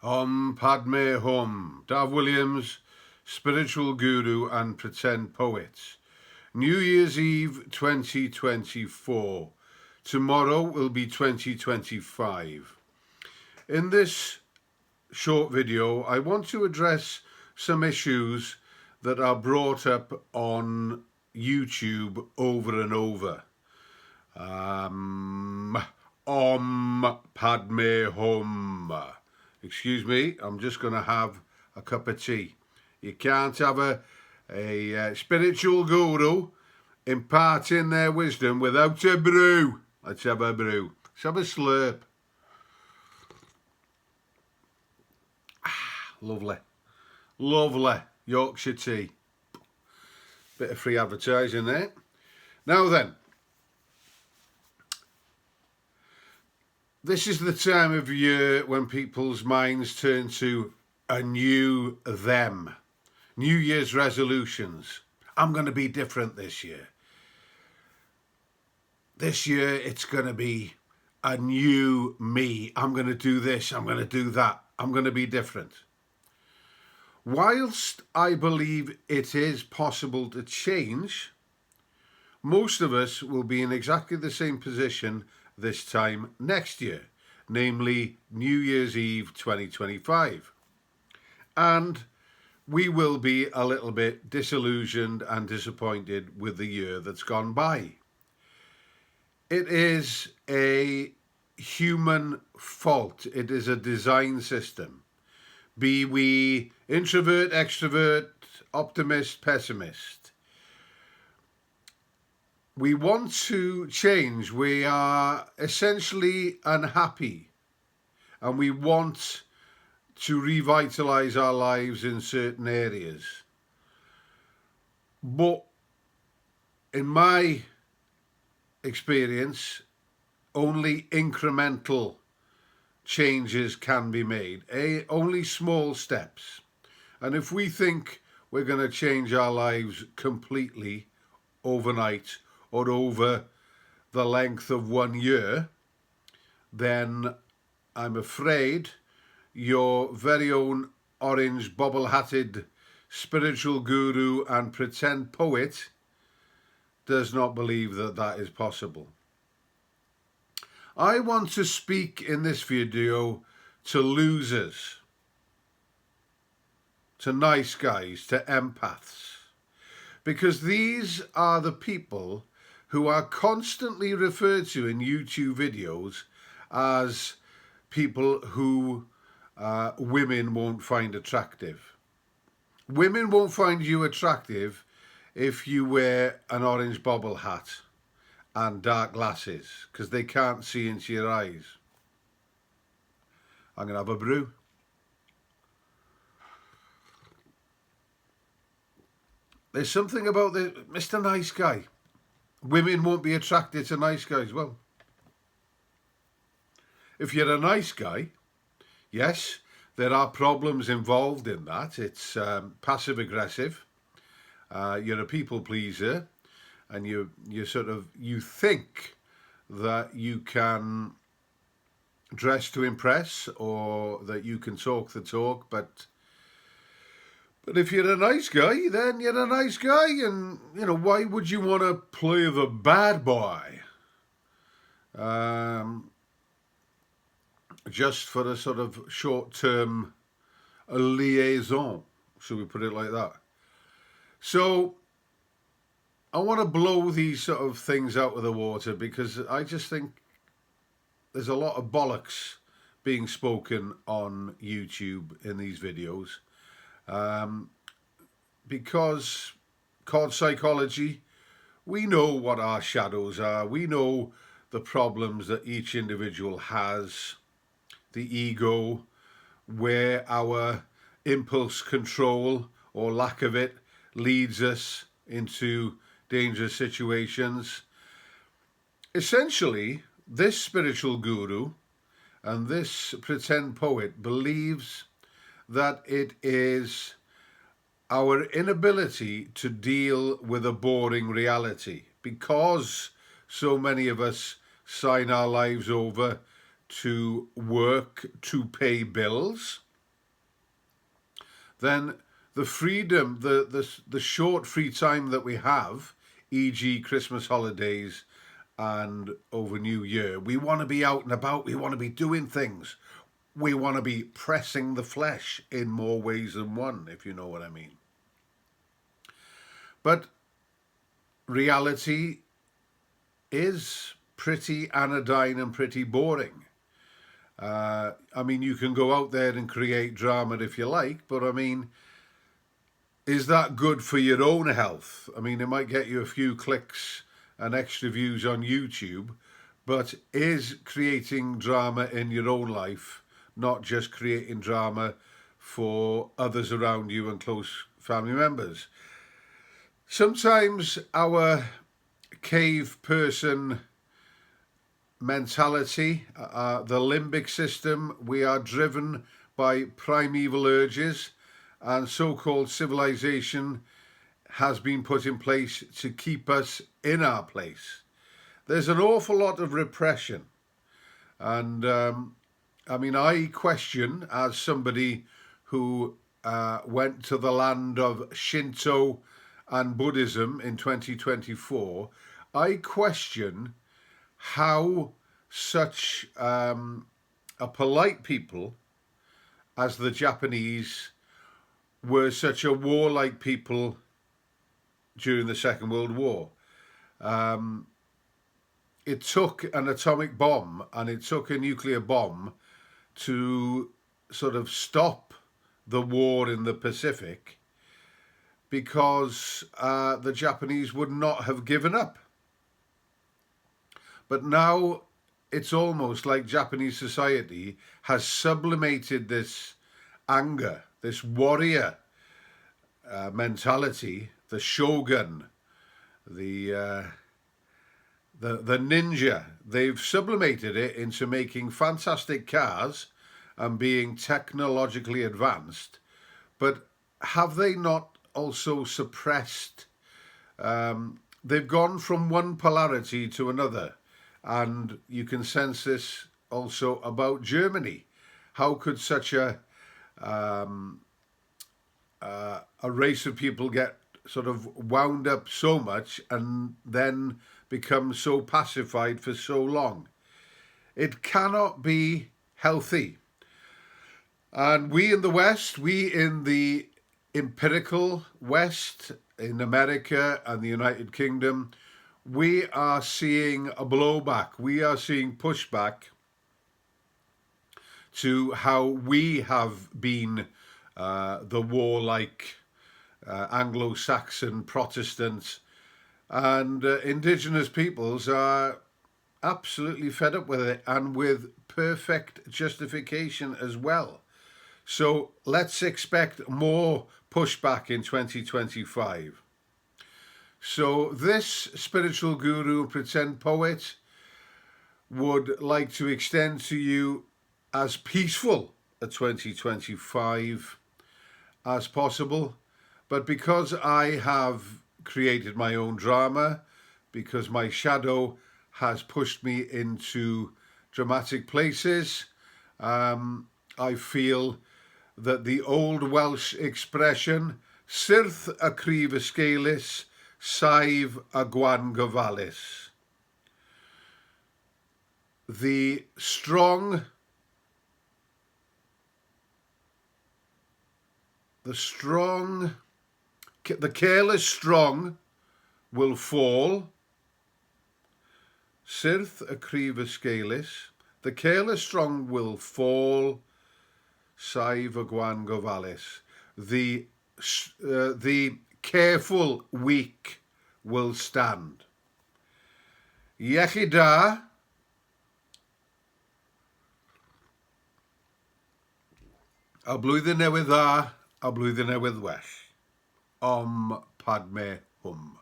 Om Padme Hum. Dav Williams, spiritual guru and pretend poet. New Year's Eve 2024. Tomorrow will be 2025. In this short video, I want to address some issues that are brought up on YouTube over and over. Om Padme Hum. Excuse me, I'm just going to have a cup of tea. You can't have a spiritual guru imparting their wisdom without a brew. Let's have a brew. Let's have a slurp. Lovely. Lovely Yorkshire tea. Bit of free advertising there. Now then, this is the time of year when people's minds turn to a new them. New Year's resolutions. I'm going to be different this year. This year it's going to be a new me. I'm going to do this. I'm going to do that. I'm going to be different. Whilst I believe it is possible to change, most of us will be in exactly the same position this time next year, namely New Year's Eve 2025. And we will be a little bit disillusioned and disappointed with the year that's gone by. It is a human fault. It is a design system. Be we introvert, extrovert, optimist, pessimist. We want to change. We are essentially unhappy and we want to revitalize our lives in certain areas. But in my experience, only incremental changes can be made, only small steps. And if we think we're going to change our lives completely overnight, or over the length of 1 year, then I'm afraid your very own orange bobble-hatted spiritual guru and pretend poet does not believe that that is possible. I want to speak in this video to losers, to nice guys, to empaths, because these are the people who are constantly referred to in YouTube videos as people who women won't find attractive. Women won't find you attractive if you wear an orange bobble hat and dark glasses, because they can't see into your eyes. I'm going to have a brew. There's something about the Mr. Nice Guy. Women won't be attracted to nice guys. Well, if you're a nice guy, yes, there are problems involved in that. It's passive aggressive. You're a people pleaser, and you think that you can dress to impress or that you can talk the talk, but if you're a nice guy, then you're a nice guy, and, you know, why would you want to play the bad boy? Just for a sort of short-term liaison, should we put it like that? So I want to blow these sort of things out of the water, because I just think there's a lot of bollocks being spoken on YouTube in these videos. Because called psychology, we know what our shadows are. We know the problems that each individual has, the ego, where our impulse control or lack of it leads us into dangerous situations. Essentially, this spiritual guru and this pretend poet believes that it is our inability to deal with a boring reality, because so many of us sign our lives over to work to pay bills, then the freedom, the short free time that we have, e.g. Christmas holidays and over New Year, we want to be out and about, we want to be doing things. We want to be pressing the flesh in more ways than one, if you know what I mean. But reality is pretty anodyne and pretty boring. I mean, you can go out there and create drama if you like, but I mean, is that good for your own health? I mean, it might get you a few clicks and extra views on YouTube, but is creating drama in your own life not just creating drama for others around you and close family members? Sometimes our cave person mentality, the limbic system, we are driven by primeval urges, and so-called civilization has been put in place to keep us in our place. There's an awful lot of repression, and I mean, I question, as somebody who went to the land of Shinto and Buddhism in 2024, I question how such a polite people as the Japanese were such a warlike people during the Second World War. It took an atomic bomb and it took a nuclear bomb to sort of stop the war in the Pacific, because the Japanese would not have given up. But now it's almost like Japanese society has sublimated this anger, this warrior mentality, the shogun, the ninja. They've sublimated it into making fantastic cars and being technologically advanced. But have they not also suppressed? They've gone from one polarity to another. And you can sense this also about Germany. How could such a race of people get sort of wound up so much and then become so pacified for so long? It cannot be healthy. And we in the West, we in the empirical West, in America and the United Kingdom, we are seeing a blowback. We are seeing pushback to how we have been the warlike Anglo-Saxon Protestants, and indigenous peoples are absolutely fed up with it, and with perfect justification as well. So let's expect more pushback in 2025. So this spiritual guru, pretend poet, would like to extend to you as peaceful a 2025 as possible. But because I have created my own drama, because my shadow has pushed me into dramatic places, I feel that the old Welsh expression, Syrth a cryf esgeulus, saif a gwan, gofalus. The careless strong will fall. Syrth a cryf esgeulus. The careless strong will fall. Saif a gwan, gofalus. The careful weak will stand. Iechyd da. A blwyddyn newydd dda, a blwyddyn newydd well. Om Padme Hum.